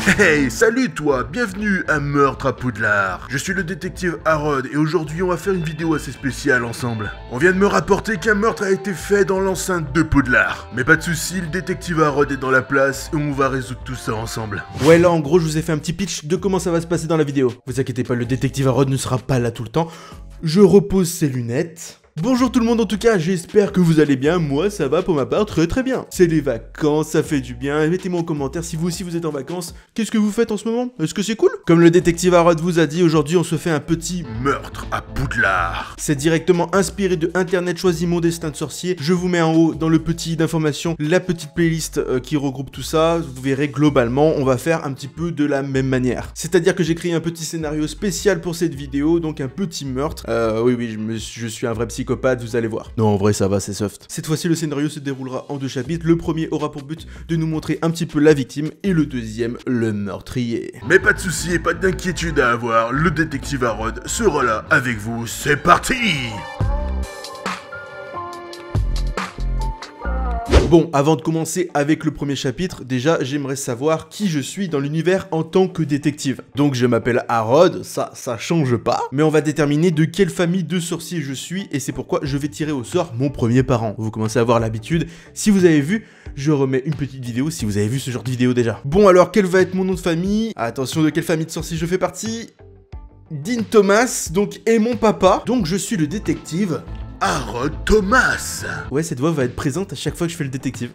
Hey, salut toi, bienvenue à Meurtre à Poudlard. Je suis le détective Harrod et aujourd'hui on va faire une vidéo assez spéciale ensemble. On vient de me rapporter qu'un meurtre a été fait dans l'enceinte de Poudlard. Mais pas de soucis, le détective Harrod est dans la place et on va résoudre tout ça ensemble. Ouais, là en gros je vous ai fait un petit pitch de comment ça va se passer dans la vidéo. Vous inquiétez pas, le détective Harrod ne sera pas là tout le temps. Je repose ses lunettes. Bonjour tout le monde, en tout cas, j'espère que vous allez bien. Moi, ça va pour ma part très bien. C'est les vacances, ça fait du bien. Mettez-moi en commentaire si vous aussi vous êtes en vacances. Qu'est-ce que vous faites en ce moment? Est-ce que c'est cool? Comme le détective Harrod vous a dit, aujourd'hui on se fait un petit Meurtre à Poudlard. C'est directement inspiré de Internet Choisis mon destin de sorcier. Je vous mets en haut dans le petit d'information la petite playlist qui regroupe tout ça. Vous verrez globalement, on va faire un petit peu de la même manière. C'est-à-dire que j'ai créé un petit scénario spécial pour cette vidéo, donc un petit meurtre. Oui, je suis un vrai psychopathe, vous allez voir. Non, en vrai, ça va, c'est soft. Cette fois-ci, le scénario se déroulera en 2 chapitres. Le premier aura pour but de nous montrer un petit peu la victime et le deuxième, le meurtrier. Mais pas de soucis et pas d'inquiétude à avoir, le détective Harrod sera là avec vous. C'est parti! Bon, avant de commencer avec le premier chapitre, déjà j'aimerais savoir qui je suis dans l'univers en tant que détective. Donc je m'appelle Harrod, ça change pas, mais on va déterminer de quelle famille de sorciers je suis et c'est pourquoi je vais tirer au sort mon premier parent. Vous commencez à avoir l'habitude. Si vous avez vu, je remets une petite vidéo si vous avez vu ce genre de vidéo déjà. Bon alors, quel va être mon nom de famille? Attention, de quelle famille de sorciers je fais partie? Dean Thomas, donc, est mon papa. Donc je suis le détective Harrod Thomas. Ouais, cette voix va être présente à chaque fois que je fais le détective.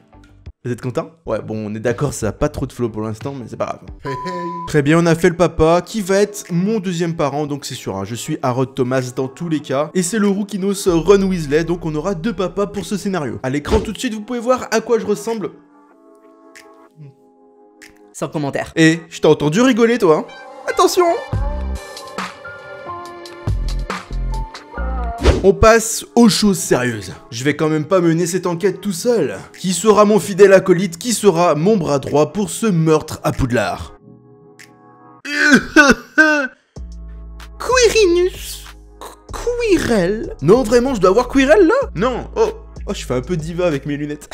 Vous êtes content? Ouais, bon, on est d'accord, ça a pas trop de flow pour l'instant, mais c'est pas grave. Hey, hey. Très bien, on a fait le papa, qui va être mon deuxième parent, donc c'est sûr, hein, je suis Harrod Thomas dans tous les cas. Et c'est le rookinos Ron Weasley, donc on aura 2 papas pour ce scénario. À l'écran, tout de suite, vous pouvez voir à quoi je ressemble. Sans commentaire. Et je t'ai entendu rigoler, toi, hein. Attention! On passe aux choses sérieuses. Je vais quand même pas mener cette enquête tout seul. Qui sera mon fidèle acolyte? Qui sera mon bras droit pour ce meurtre à Poudlard? Quirinus Quirrell? Non, vraiment, je dois avoir Quirrell, là? Non, oh, je fais un peu diva avec mes lunettes.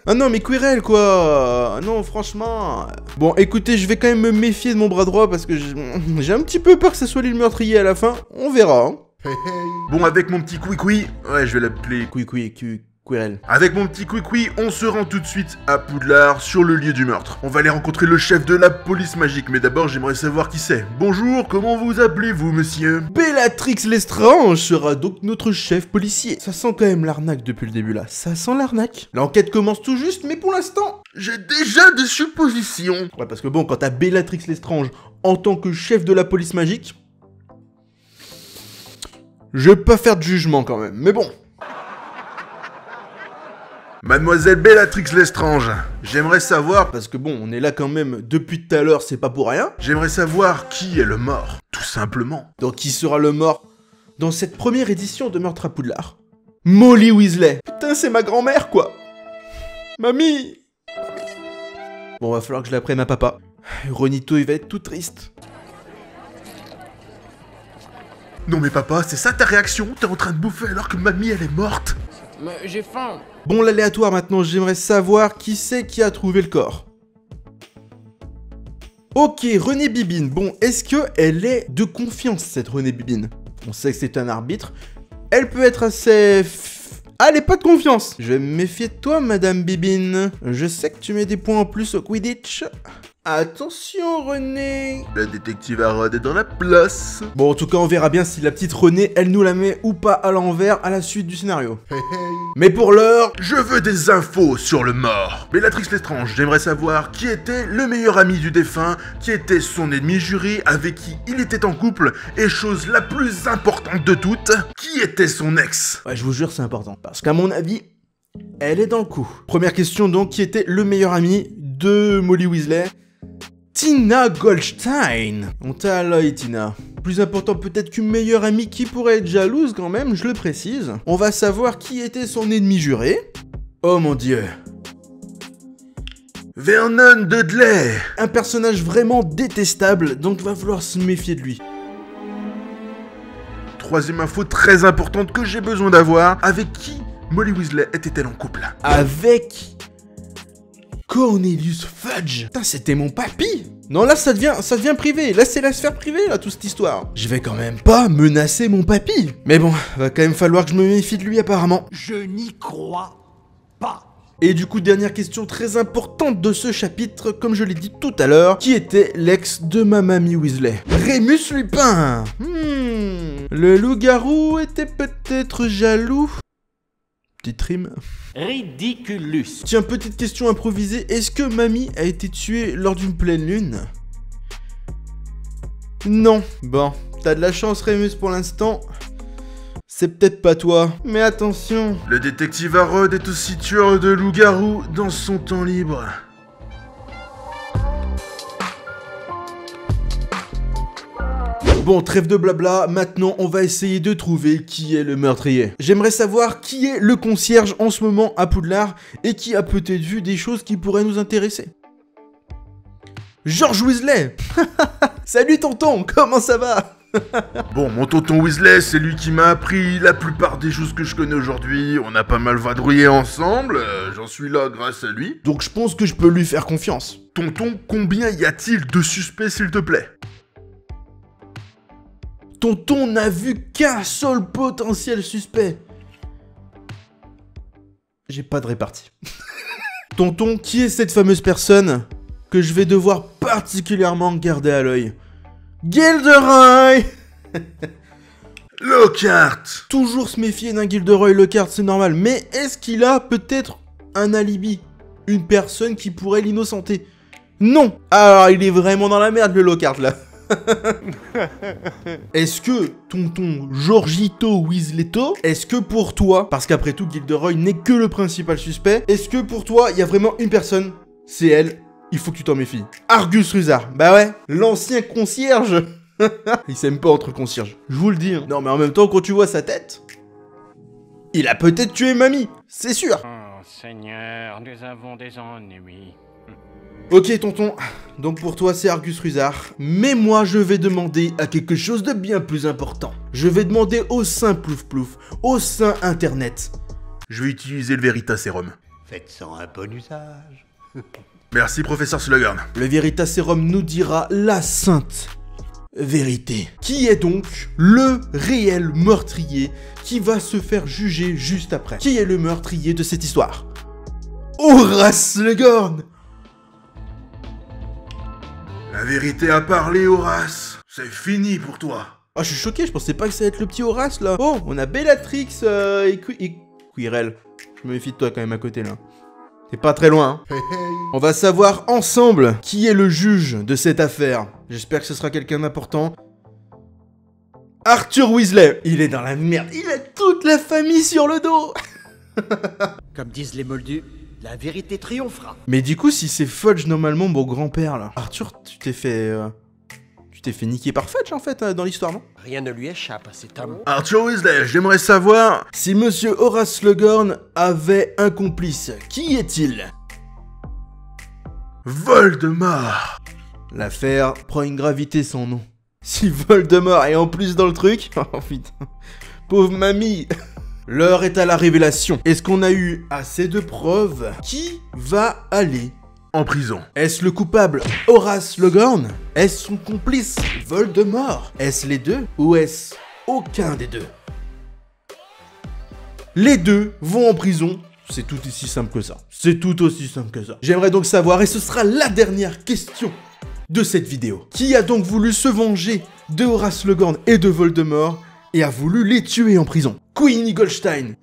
Ah non, mais Quirrell, quoi. Non, franchement. Bon, écoutez, je vais quand même me méfier de mon bras droit parce que j'ai un petit peu peur que ça soit lui le meurtrier à la fin. On verra, hein. Hey, hey. Bon, avec mon petit Quickie, ouais, je vais l'appeler Quirrell. Avec mon petit Quickie, on se rend tout de suite à Poudlard, sur le lieu du meurtre. On va aller rencontrer le chef de la police magique, mais d'abord j'aimerais savoir qui c'est. Bonjour, comment vous appelez-vous, monsieur? Bellatrix Lestrange sera donc notre chef policier. Ça sent quand même l'arnaque depuis le début là. Ça sent l'arnaque. L'enquête commence tout juste, mais pour l'instant, j'ai déjà des suppositions. Ouais, parce que bon, quand t'as Bellatrix Lestrange en tant que chef de la police magique, je vais pas faire de jugement quand même, mais bon. Mademoiselle Bellatrix Lestrange, j'aimerais savoir... Parce que bon, on est là quand même depuis tout à l'heure, c'est pas pour rien. J'aimerais savoir qui est le mort, tout simplement. Donc qui sera le mort dans cette première édition de Meurtre à Poudlard? Molly Weasley. Putain, c'est ma grand-mère, quoi. Mamie. Bon, va falloir que je la prenne à papa. Ronito, il va être tout triste. Non mais papa, c'est ça ta réaction? T'es en train de bouffer alors que mamie elle est morte? Mais j'ai faim. Bon, l'aléatoire maintenant, j'aimerais savoir qui c'est qui a trouvé le corps. Ok, Renée Bibine. Bon, est-ce qu'elle est de confiance, cette Renée Bibine? On sait que c'est un arbitre. Elle peut être assez... Ah, elle est pas de confiance. Je vais me méfier de toi, Madame Bibine. Je sais que tu mets des points en plus au Quidditch. Attention, Renée. La détective Harrod est dans la place. Bon, en tout cas, on verra bien si la petite Renée, elle nous la met ou pas à l'envers à la suite du scénario. Hey, hey. Mais pour l'heure, je veux des infos sur le mort. Bellatrix Lestrange, j'aimerais savoir qui était le meilleur ami du défunt, qui était son ennemi juré, avec qui il était en couple, et chose la plus importante de toutes, qui était son ex? Ouais, je vous jure, c'est important. Parce qu'à mon avis, elle est dans le coup. Première question donc, qui était le meilleur ami de Molly Weasley? Tina Goldstein. On t'a à l'œil, Tina. Plus important peut-être qu'une meilleure amie qui pourrait être jalouse quand même, je le précise. On va savoir qui était son ennemi juré. Oh mon dieu. Vernon Dudley. Un personnage vraiment détestable, donc va falloir se méfier de lui. Troisième info très importante que j'ai besoin d'avoir. Avec qui Molly Weasley était-elle en couple? Avec Cornelius Fudge. Putain, c'était mon papy. Non, là, ça devient privé. Là, c'est la sphère privée, là, toute cette histoire. Je vais quand même pas menacer mon papy. Mais bon, va quand même falloir que je me méfie de lui, apparemment. Je n'y crois pas. Et du coup, dernière question très importante de ce chapitre, comme je l'ai dit tout à l'heure, qui était l'ex de ma mamie Weasley? Rémus Lupin. Le loup-garou était peut-être jaloux. Petite rime. Ridiculus. Tiens, petite question improvisée. Est-ce que mamie a été tuée lors d'une pleine lune? Non. Bon, t'as de la chance, Rémus, pour l'instant. C'est peut-être pas toi, mais attention. Le détective Harrod est aussi tueur de loups-garous dans son temps libre. Bon, trêve de blabla, maintenant on va essayer de trouver qui est le meurtrier. J'aimerais savoir qui est le concierge en ce moment à Poudlard et qui a peut-être vu des choses qui pourraient nous intéresser. George Weasley. Salut tonton, comment ça va? Bon, mon tonton Weasley, c'est lui qui m'a appris la plupart des choses que je connais aujourd'hui. On a pas mal vadrouillé ensemble, j'en suis là grâce à lui. Donc je pense que je peux lui faire confiance. Tonton, combien y a-t-il de suspects, s'il te plaît? Tonton n'a vu qu'un seul potentiel suspect. J'ai pas de répartie. Tonton, qui est cette fameuse personne que je vais devoir particulièrement garder à l'œil? Gilderoy. Lockhart. Toujours se méfier d'un Gilderoy Lockhart, c'est normal. Mais est-ce qu'il a peut-être un alibi? Une personne qui pourrait l'innocenter? Non. Alors il est vraiment dans la merde, le Lockhart, là. Est-ce que tonton Georgito Weasleto, est-ce que pour toi, parce qu'après tout Gilderoy n'est que le principal suspect, est-ce que pour toi il y a vraiment une personne? C'est elle, il faut que tu t'en méfies. Argus Rusard, bah ouais, l'ancien concierge. Il s'aime pas entre concierges, je vous le dis. Non mais en même temps quand tu vois sa tête, il a peut-être tué mamie, c'est sûr. Oh Seigneur, nous avons des ennemis. Ok tonton, donc pour toi c'est Argus Rusard, mais moi je vais demander à quelque chose de bien plus important. Je vais demander au Saint Plouf Plouf, au Saint Internet. Je vais utiliser le Veritaserum. Faites-en un bon usage. Merci, professeur Slughorn. Le Veritaserum nous dira la sainte vérité. Qui est donc le réel meurtrier qui va se faire juger juste après? Qui est le meurtrier de cette histoire? Horace Slughorn. La vérité a parlé, Horace. C'est fini pour toi. Ah, je suis choqué, je pensais pas que ça allait être le petit Horace, là. Oh, on a Bellatrix et Quirrell. Je me méfie de toi quand même à côté, là. T'es pas très loin, hein. On va savoir ensemble qui est le juge de cette affaire. J'espère que ce sera quelqu'un d'important. Arthur Weasley. Il est dans la merde. Il a toute la famille sur le dos. Comme disent les moldus, la vérité triomphera. Mais du coup, si c'est Fudge normalement mon grand-père là. Arthur, tu t'es fait niquer par Fudge en fait dans l'histoire, non? Rien ne lui échappe à cet homme. Arthur Weasley, j'aimerais savoir... Si Monsieur Horace Slughorn avait un complice, qui est-il? Voldemort. L'affaire prend une gravité sans nom. Si Voldemort est en plus dans le truc... Oh putain... Pauvre mamie. L'heure est à la révélation. Est-ce qu'on a eu assez de preuves? Qui va aller En prison. Est-ce le coupable Horace Slughorn? Est-ce son complice Voldemort? Est-ce les deux? Ou est-ce aucun des deux? Les deux vont en prison. C'est tout aussi simple que ça. C'est tout aussi simple que ça. J'aimerais donc savoir, et ce sera la dernière question de cette vidéo, qui a donc voulu se venger de Horace Slughorn et de Voldemort et a voulu les tuer en prison? Queenie Goldstein.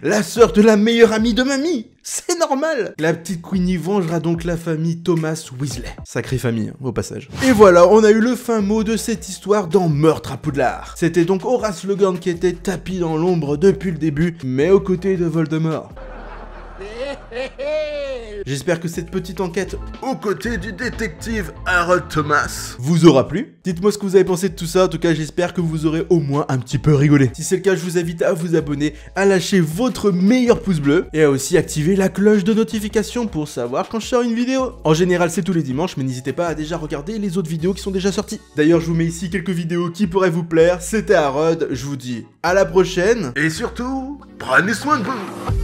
La sœur de la meilleure amie de mamie. C'est normal. La petite Queenie vengera donc la famille Thomas Weasley. Sacrée famille, hein, au passage. Et voilà, on a eu le fin mot de cette histoire dans Meurtre à Poudlard. C'était donc Horace Slughorn qui était tapis dans l'ombre depuis le début, mais aux côtés de Voldemort. J'espère que cette petite enquête Aux côtés du détective Harold Thomas. vous aura plu. Dites-moi ce que vous avez pensé de tout ça. En tout cas, j'espère que vous aurez au moins un petit peu rigolé. Si c'est le cas, je vous invite à vous abonner, à lâcher votre meilleur pouce bleu et à aussi activer la cloche de notification pour savoir quand je sors une vidéo. En général, c'est tous les dimanches, mais n'hésitez pas à déjà regarder les autres vidéos qui sont déjà sorties. D'ailleurs, je vous mets ici quelques vidéos qui pourraient vous plaire. C'était Harold, je vous dis à la prochaine. Et surtout, prenez soin de vous.